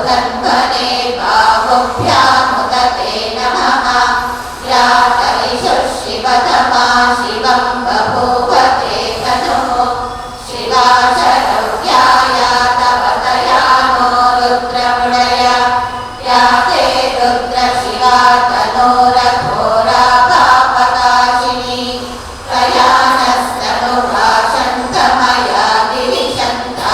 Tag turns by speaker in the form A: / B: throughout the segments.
A: धन्वने बाहुभ्यामुदते नमः या शिवतमा शिवं बभूवते तनुः शिवा शरव्याया तव तयानो रुद्रमुडय या ते रुद्र शिवा तनोरघोरा पापकाशिनी प्रयाणस्तनुभाषन्तमया गिरिशन्ताभिजाकशीः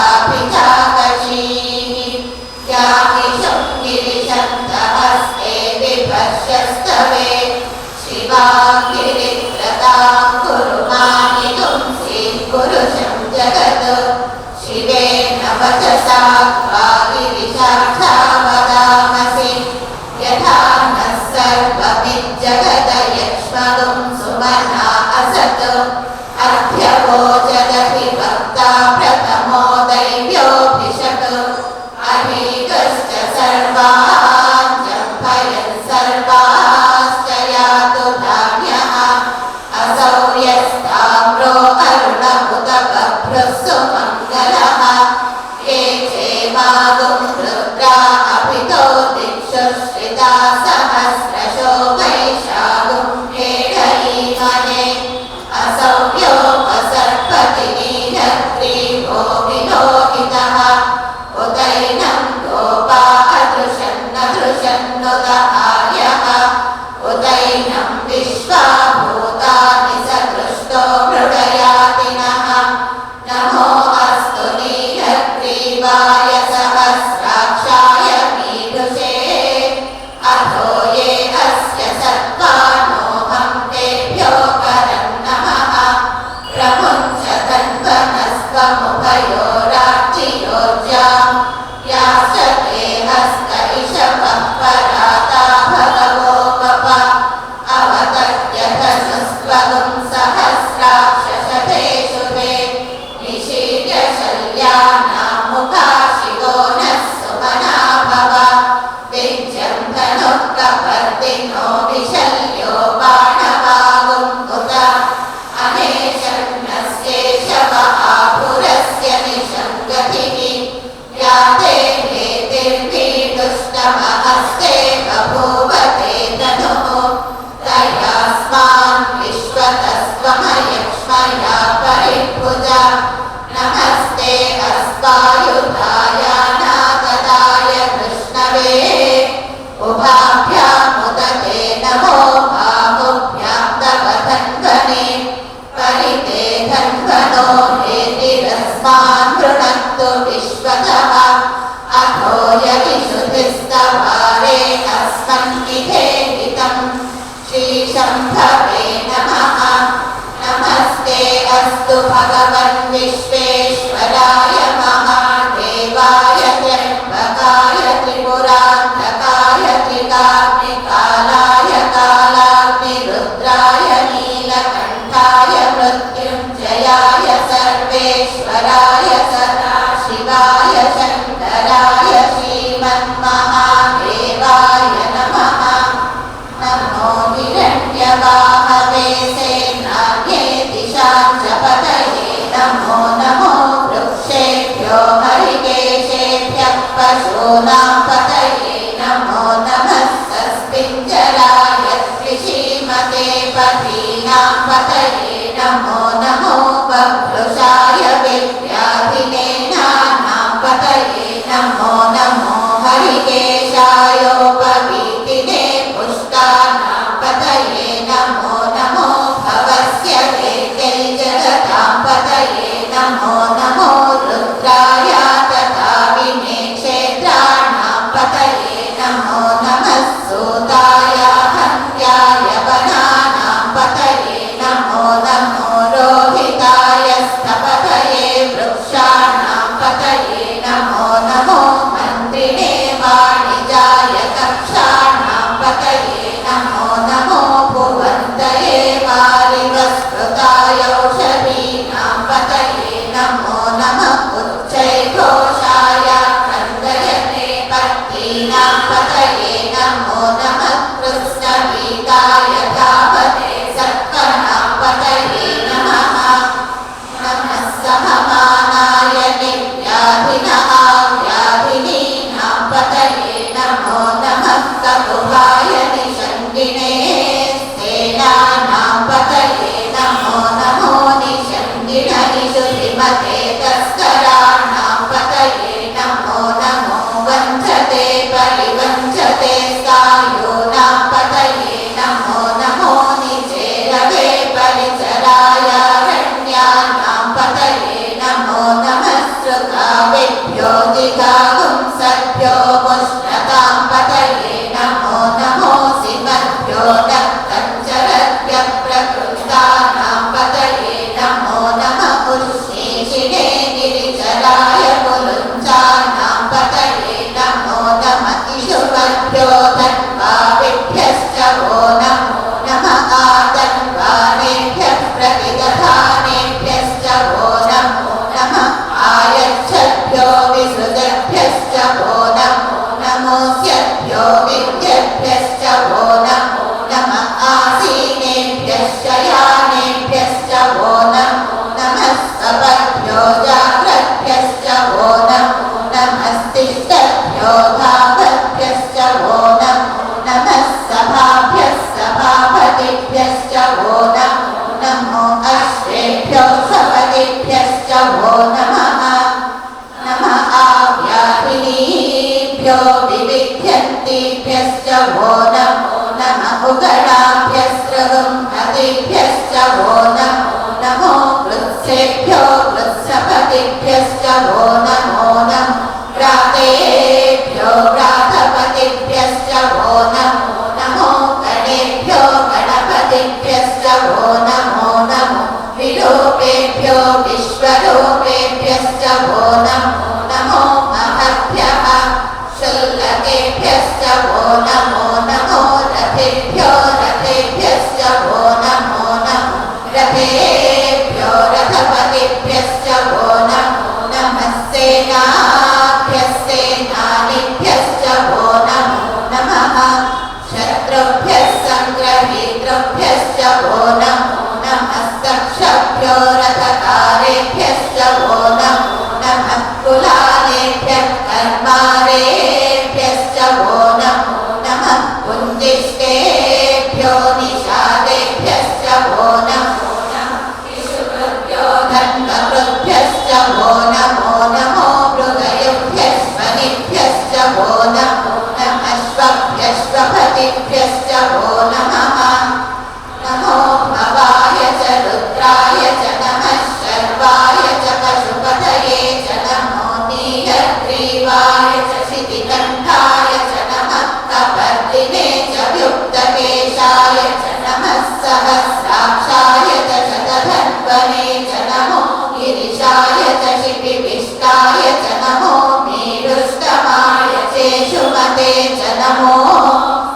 A: या विशुं गिरिशन्तहस्ते विभर्षस्तवे शिवा गिरित्रतां कुरु मानितुं श्रीपुरुषं जगत् शिवेन वचसा गिरिशाखा वदामसि यथा नः सर्वमिज्जगदयक्ष्मगुं सुमना असत् अर्ध्यवोचदपि भक्ता प्रथमो दैव्योऽभिषक् अहीकश्च सर्वाञ्जम्भयन् सर्वाश्च यातु धान्यः असौ यस्ताम्रो अरुणमुत बभ्रुः सुमङ्गलः ये चेमागुं रुद्रा अभितो दिक्षु श्रिता सहस्रशो वैशागुं हेडयीमहे असौ योपसर्पति नीलग्रीवो विलोकितः उदैनं गोपा अदृशन्नदृशन्नुदहार्यः उदैनं विश्वा भूतानि सदृष्टो मृडयातिनः नमो अस्तु नीलग्रीवाय सहस्राक्षाय मीढुषे अधो ये अस्य सत्त्वानोऽहं तेभ्यो परं नमः प्रमुञ्च धन्वनस्त्वमुभयोरार्चियोज्यां याश्च ते हस्त इषवः पराता भगवो वप अवतर्यधनुस्त्वगुं सहस्राक्षशतेषु ते निशीर्य शल्यानां मुखाशिगो नः सुमना भव विज्यं धनुः कपर्दिनो विशल्यो बाणवागुं कुत अनेशन्नस्येषव आपुरस्य निशङ्गतिः या ते हेतिर्भीदुष्टमहस्ते बभूवते तनुः तयास्मान् विश्वतस्त्वमयक्ष्मया परिभुजा नमस्ते अस्वायुधाय नागदाय कृष्णवे उभाभ्यामुदते नमो बाहुभ्यां तव धन्वने परिते धन्वनो हेतिरस्मान् गृणन्तु विश्वतः अथो यविशुधिस्तवारे अस्मन्निधे हितं श्रीशम्भवे नमः नमस्ते अस्तु भगवन् विश्वेश्वराय महादेवाय त्र्यम्बकाय त्रिपुरान्तकाय त्रिकाग्निकालाय कालाग्निरुद्राय नीलकण्ठाय मृत्युञ्जयाय सर्वेश्वराय सदाशिवाय शङ्कराय श्रीमन्महादेवाय नमः नमो हिरण्यवाहवे सेनान्ये दिशां च पतये नमो नमो वृक्षेभ्यो हरिकेशेभ्यः पशूनां पतये नमो नमः सस्पिञ्जराय श्रीमते पतीनां पतये नमो नमो बभ्रुषाय विव्याधिनेनानां पतये नमो नमो हरिकेशायोपवीतिने पुष्टानां पतये नमो नमो भवस्य जगतां पतये नमो नमो रुद्राय तथा विने क्षेत्राणां पतये नमो नमः सूताय हन्त्याय वनानां पतये नमो नमो रोहिताय स्थपतये वृक्षाणां पतये नमो नमो मन्त्रिणे वाणिजाय कक्षाणां पतये नमो नमो भुवन्तये वारिवस्कृताय औषधीनां पतये नमो नमः उच्चैघोषाय कन्दयते पत्नीनां पतये नमो नमः कृष्णवीताय धावते सत्त्वनां पतये नमः नमः सहमानाय निव्याधिनः व्याधिनीनां पतये शक्तिभ्यश्च वो नमो नमः गणाभ्यस्त्रगुंहतिभ्यश्च वो नमो नमो वृत्सेभ्यो वृत्सपतिभ्यश्च वो नमो नमो व्रातेभ्यो व्रातपतिभ्यश्च वो नमो नमो गणेभ्यो गणपतिभ्यश्च वो नमो नमो विरूपेभ्यो विश्वरूपेभ्यश्च वो नमो नमो महद्भ्यः शुल्लकेभ्यश्च वो नमो नमो रथेभ्यो रथेभ्यश्च वो नमो नमो रथेभ्यो रथपतिभ्यश्च वो नमो नमः सेनाभ्यश्च वो नमो नमः शत्रुभ्यः संग्रहीतृभ्यश्च वो नमो नमः दक्षभ्यो रथकारेभ्यश्च वो नमो नमः कुलालेभ्यः कर्मारेभ्यश्च वो नमो नमः पुञ्जिष्टेभ्यो निषादेभ्यश्च वो नमो नमः विशुभ्यो धन्वकृभ्यश्च वो नमो नमो मृगयुभ्यश्वनिभ्यश्च वो नमो नमः श्वभ्यश्वपतिभ्यश्च वो नमः नमो भवाय च रुद्राय च नमः शर्वाय च पशुपतये च नमो नीलग्रीवाय च शितिकण्ठाय च नमः कपर्दिने च व्युक्तकेशाय च नमः सहस्राक्षाय च शतधन्वने च नमो गिरिशाय च शिपिविष्टाय च नमो मेरुष्टमाय चेषुमते च नमो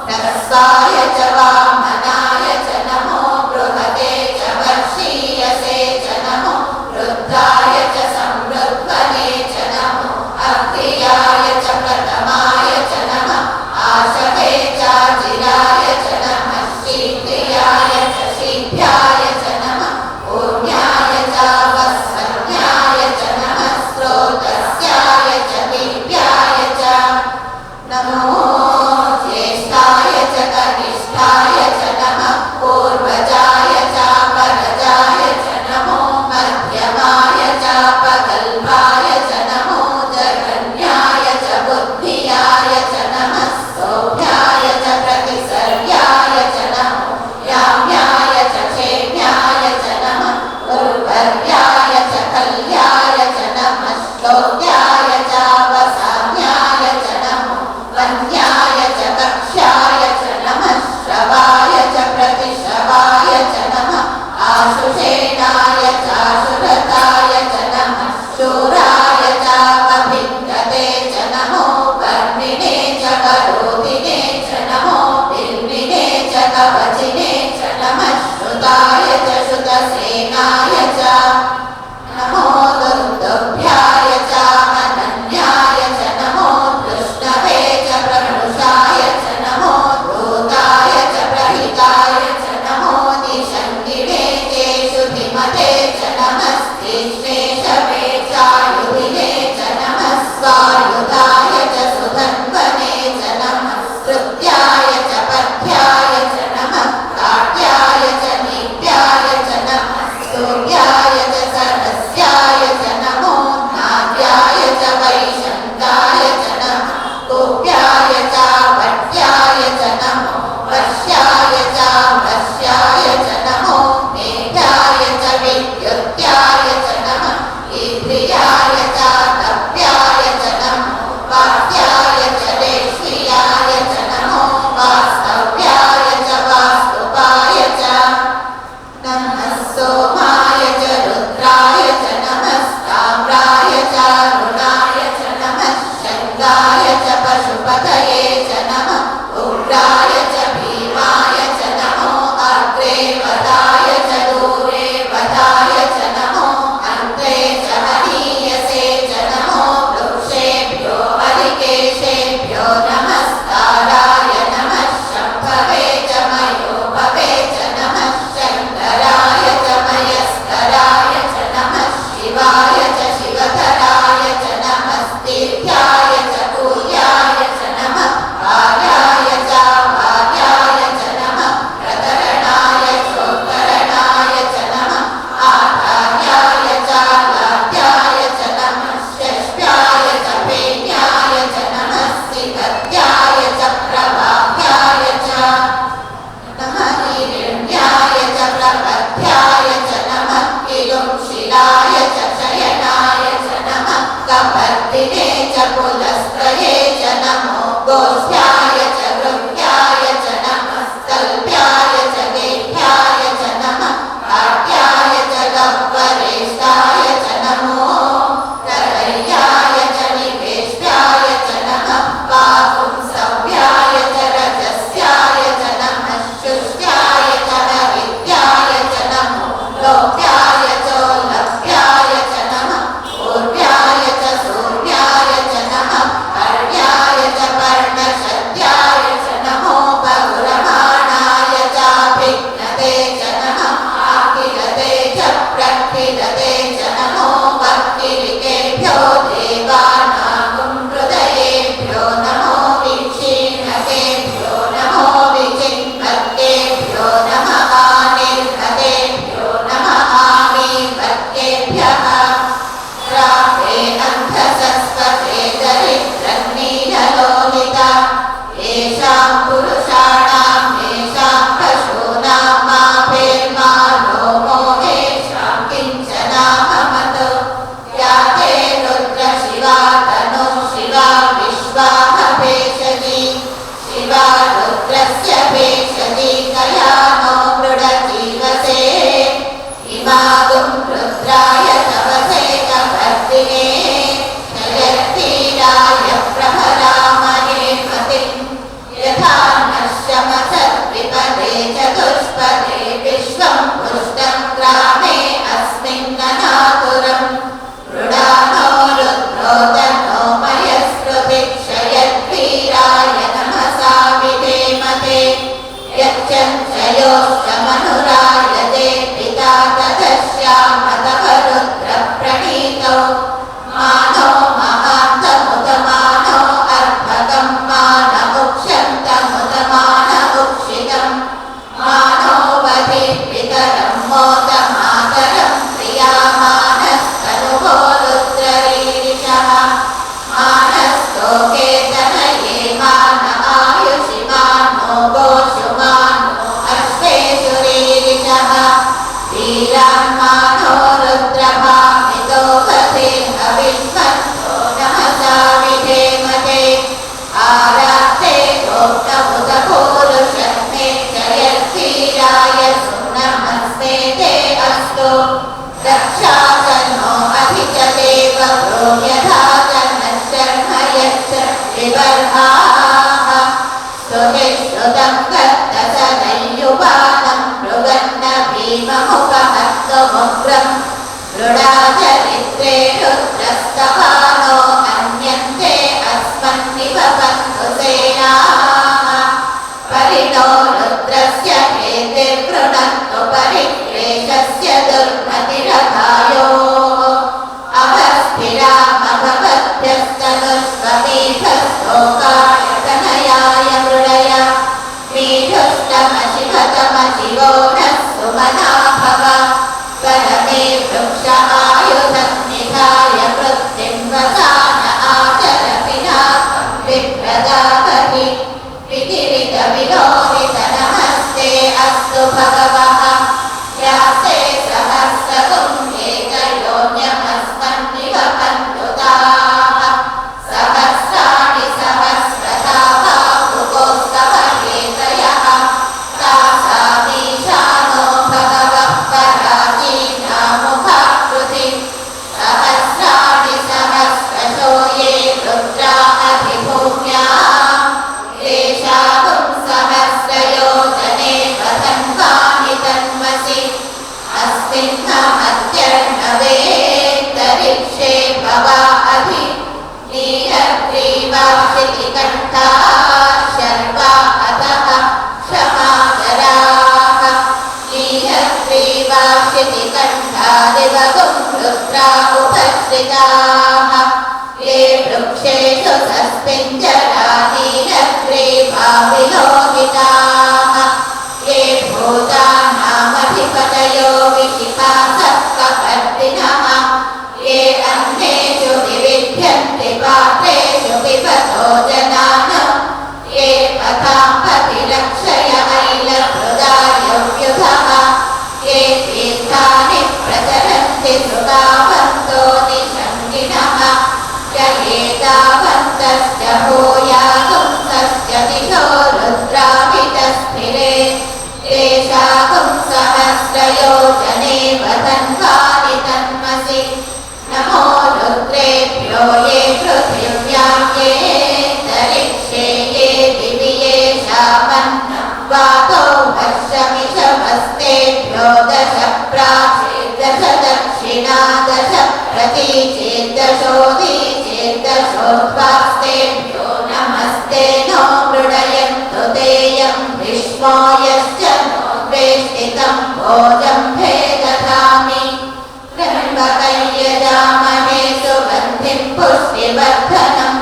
A: ह्रस्वाय च वामनाय च नमो बृहते च वर्षीयसे च नमो रुद्राय च संवृद्धने च नमो अग्र्याय च प्रथमाय च नमः आशवे चाजिराय च नमः शीघ्रियाय च शीघ्राय च नमः ऊर्ण्याय च वत्सन्याय च नमः स्रोतस्याय च दिव्याय च नमो ज्येष्ठाय च कनिष्ठाय च नमः पूर्वजाय च परजाय च नमो मध्यमाय च पगल्भाय च नमो जगन्याय च बुद्धियाय च नमः सौभ्याय च प्रतिसर्याय च नमो याम्याय च क्षेम्याय च नमः उर्वर्याय च कल्याय च नमः श्लोक्याय च वसान्याय च नमो वन्याय च कक्ष्याय च नमः श्रवाय च प्रतिश्रवाय च नमः आशुषेणाय चाशुरताय च नमः शूराय चाभिङ्गते च नमो कर्मिणे च करोतिने च नमो बिल्विने च कवचिने च नमः श्रुताय च श्रुतसेनाय च नमो दुर्दुभ्याय च अनन्याय च नमो कृष्णवे च प्रमृषाय च नमो धूताय च प्रहिताय च नमो निषङ्गिणे चेषु धिमते च नमः स्त्रीश्रेषवे चायुधिने च नमः स्वायुधाय च सुधन्वने च नमः स्तुत्याय च पथ्याय च नमः काट्याय च नीत्याय च नमः स्तूर्याय च सरस्याय च नमो नाद्याय च वैशन्ताय च नमः गोप्याय च वट्याय च नमो वर्ष्याय च भस्याय च नमो मेघाय च विद्युत्याय च नमः ईन्द्रियाय च तप्याय च नमो वात्याय च रेष्म्याय च नमो वास्तव्याय च वास्तुपाय च नमः सोमाय च रुद्राय च नमः ताम्राय च अरुणाय च नमः शङ्गाय च पशुपतये च नमः उग्राय च भीमाय च नमो अग्रे वदाय च दूरे वदाय च नमो अन्ते च हनीयसे च नमो वृक्षेभ्यो हरिकेशेभ्यो नमस्काराय नमः शम्भवे च मयोभवे च नमः शङ्कराय च मयस्कराय च नमः शिवाय च शिवधराय च नमः तीर्थ्याय च कूल्याय च नमः कार्याय च गोप्तमुदपूरुषन्मे जयर्धीराय सुनमस्ते ते अस्तु रक्षासन्नो अधिचदेव यथा जन्मशर्म यच्च विवर्हाः स्तुतिश्रुतं कर्तसनयुवानं मृगन्न भीममुपहस्तमुग्रं मृडाचरित्रे रुद्रस्तपानो अन्यन्ते अस्मन्निव बन्धु सेनाः परिणो रुद्रस्य हेतिर्वृणन्तु परिक्लेशस्य दुर्मतिरघायोः अभस्थिरामभवद्भ्यस्तनुष्वमीभस्तोकायतनयाय मृडय मीढुष्टमशिवतमशिवो नः सुमना भव परमे वृक्ष आयुधं निधाय वृत्तिं वसान आचरपिनाकं विप्रदापहि विधिरितविलोहितनमस्ते अस्तु भगवः यासे सहस्रकुम्भे त्रयोन्यमस्मन्निव बन्धुताः सहस्राणि सहस्रधा बाहुकोस्तवहेतयः तासामीशानो भगवः पराचीनामुखाकृति सहस्राणि सहस्रशो ये रुद्रा अधिभूम्याम् येषां सहस्रयोजने वदन्वानि तन्मसि अस्मिन्नमत्यर्णवेत्तरिक्षे भवा अधि नीलग्रीवाशितिकण्ठा शर्वा अतः क्षमाकराः नीलग्रीवाशितिकण्ठा दिवगुं रुद्रा उपश्रिताः ये वृक्षेषु सस्मिञ्जरा नीलग्रीवा विलोहिताः ये भूतानामधिपतयो विशिखासः कपर्दिनः ये अन्नेषु विविध्यन्ति पात्रेषु पिबतो जनान् ये पथाम्पतिरक्षय ऐलभृदायव्युधः ये तीर्थानि प्रचरन्ति सुगावन्तो निषङ्गिणः य एतावन्तश्च भूयागुंसश्च दिशो रुद्राभितस्थिरे तेषागुं सहस्रयोजने वदन्वानि तन्मसि नमो रुद्रेभ्यो ये पृथिव्यां ये तरिक्षे ये दिवि येषामन्नं वातो वर्षमिषमस्तेभ्यो दश प्राचीर्दश दक्षिणा दश प्रतीचेर्दशोदीचेर्दशोद्वास्तेभ्यो नमस्ते नो मृडयन्तु तेयं विश्वो यश्च नो द्वेष्टितं भोजं भेदधामि त्र्यम्बकयजामहे सुगन्धिं पुष्टिवर्धनम्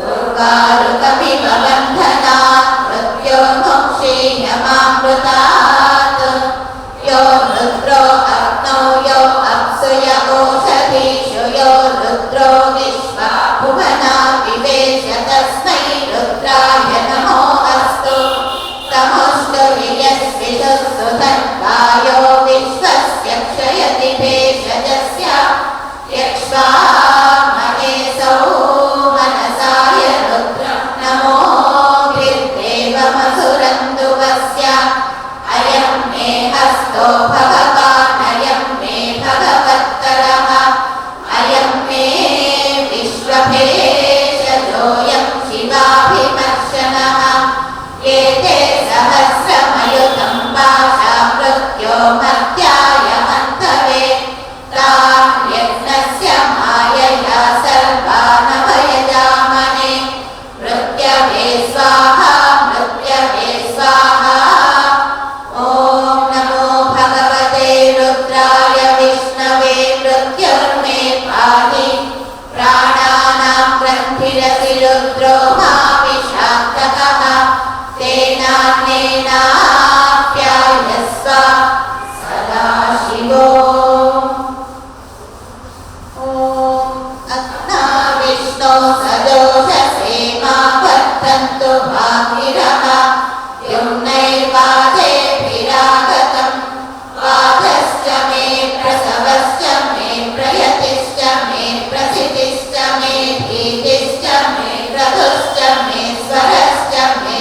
A: उर्वारुकमिव बन्धनात् मृत्योर्मुक्षीयमामृतात् यो रुद्रो अग्नौ यो अप्सु य ओषधीषु यो रुद्रो विश्वा भुवना विवेश तस्मै रुद्राय नमो अस्तु तमुष्टु वियस्विषुः सुधन्वायो विश्वस्य क्षयति भेषजस्य यक्ष्वा महेशौ मनसाय रुद्रं नमोभिर्देवमसुरन्दुवस्य अयं मे हस्तो भगवानयं मे भगवत्तरः अयं मे विश्वभेषजोऽयं शिवाभिमर्शनः एते सहस्रमयुतं पाशा मृत्यो मर्त्याय हन्तवे तान् यज्ञस्य मायया सर्वानभयजामने मृत्यवे स्वाहा मृत्यवे स्वाहा ॐ नमो भगवते रुद्राय विष्णवे मृत्युर्मे पाहि प्राणानां ग्रन्थिरसि रुद्रो मा विषाक्तकः तेनान्येनाप्यायस्व सदा शिवो ॐ अग्ना विष्णो सदोषसे मा वर्धन्तु भागीरः युम्नैर्वाजेभिरागतं वाधश्च मे प्रसवश्च मे प्रयतिश्च मे प्रसिद्धिश्च मे भीतिश्च मे रघुश्च मे स्वरश्च मे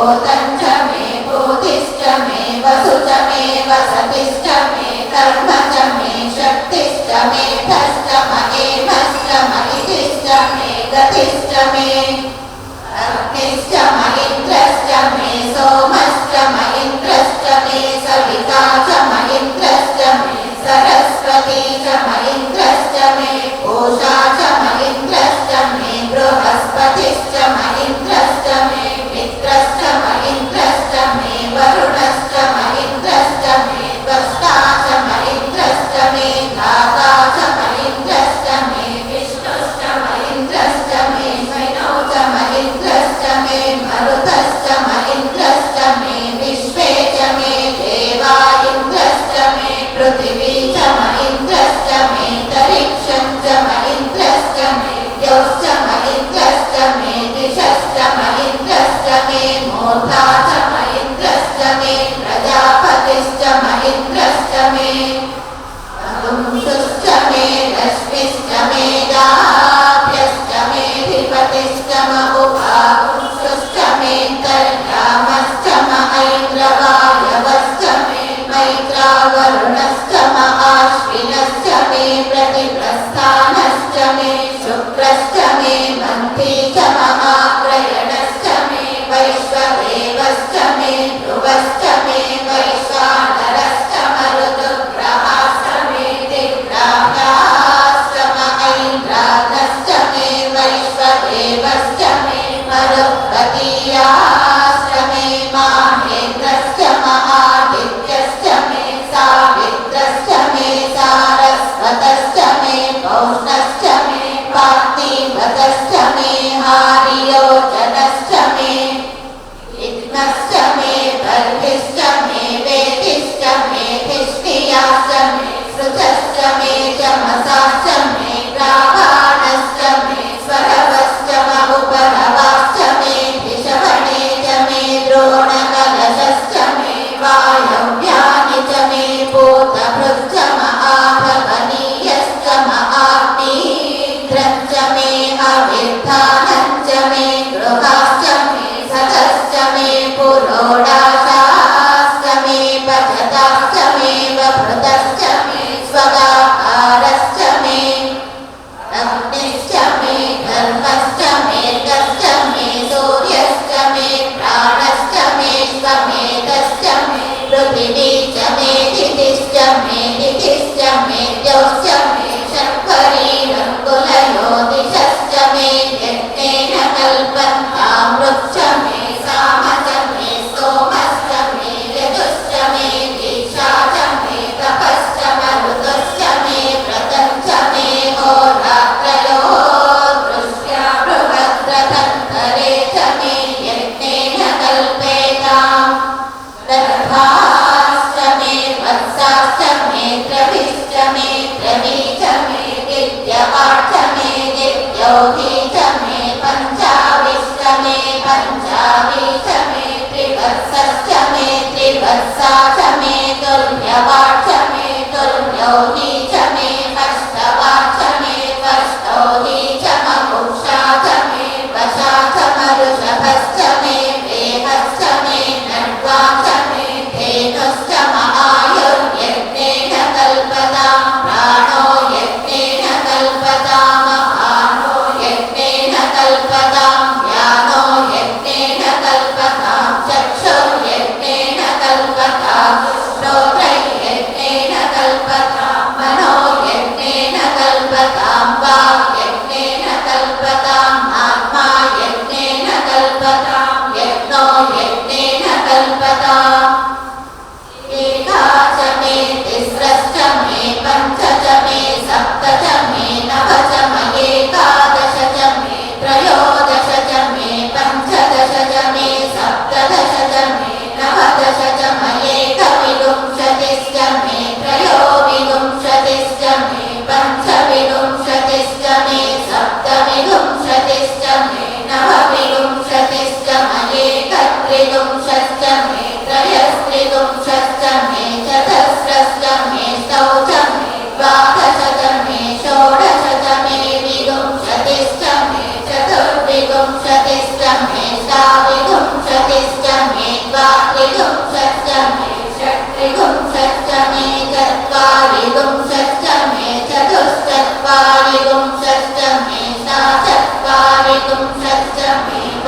A: भूतं च मे भूतिश्च मे वसु च मे वसतिश्च मे कर्म च मे शक्तिश्च मे धश्च महेमश्च महितिश्च मे गतिश्च मे अग्निश्च महीन्द्रश्च मे सोमश्च महीन्द्रश्च मे सविता च महीन्द्रश्च मे सरस्वती च महीन्द्रश्च मे पूषा च महीन्द्रश्च मे बृहस्पतिश्च महीन्द्रश्च मे मित्रश्च महीन्द्रश्च मे वरुणश्च महीन्द्रश्च मे त्वष्टा च महीन्द्रश्च मे धाता च महीन्द्रश्च मे विष्णुश्च महीन्द्रश्च मे स्वैनौ च महीन्द्रश्च मे मरुतश्च महीन्द्रश्च मे विश्वे च मे देवा इन्द्रश्च मे पृथिवी च महीन्द्रश्च मे तरिक्षं च महीन्द्रश्च मे द्यौश्च महीन्द्रश्च मे दिशश्च महीन्द्रश्च मे मूर्धा च महीन्द्रश्च मे प्रजापतिश्च महीन्द्रश्च मे अगुंसुश्च मे रश्मिश्च मे गाभ्यश्च मे धिपतिश्च महुपागुंसुश्च मे तर्यामश्च महेन्द्रवायवश्च मे मैत्रावरुणश्च महाश्विनश्च मे प्रतिप्रस्थानश्च मे शुक्रश्च मे मन्थी च महाग्रयणश्च मे वैश्वदेवश्च मे ध्रुवश्च मे वैश्वानरश्च मरुदुग्रहाश्च मे दिग्राह्याश्च महेन्द्राग्नश्च मे वैश्वदेवश्च मे मरुत्पतीयाश्च मे माहेन्द्रश्च महादित्यश्च मे सावित्रश्च मे सारस्वतश्च मे पौष्णश्च मे पार्थिवतश्च मे हारियोजनश्च मे विघ्नश्च मे बर्हिश्च मे वेदिश्च मे धिष्ठियाश्च मे सृजश्च मे चमसाश्च मे ग्रावाणश्च मे स्वरवश्च महुपरवाश्च मे धिषवणे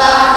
A: पाहि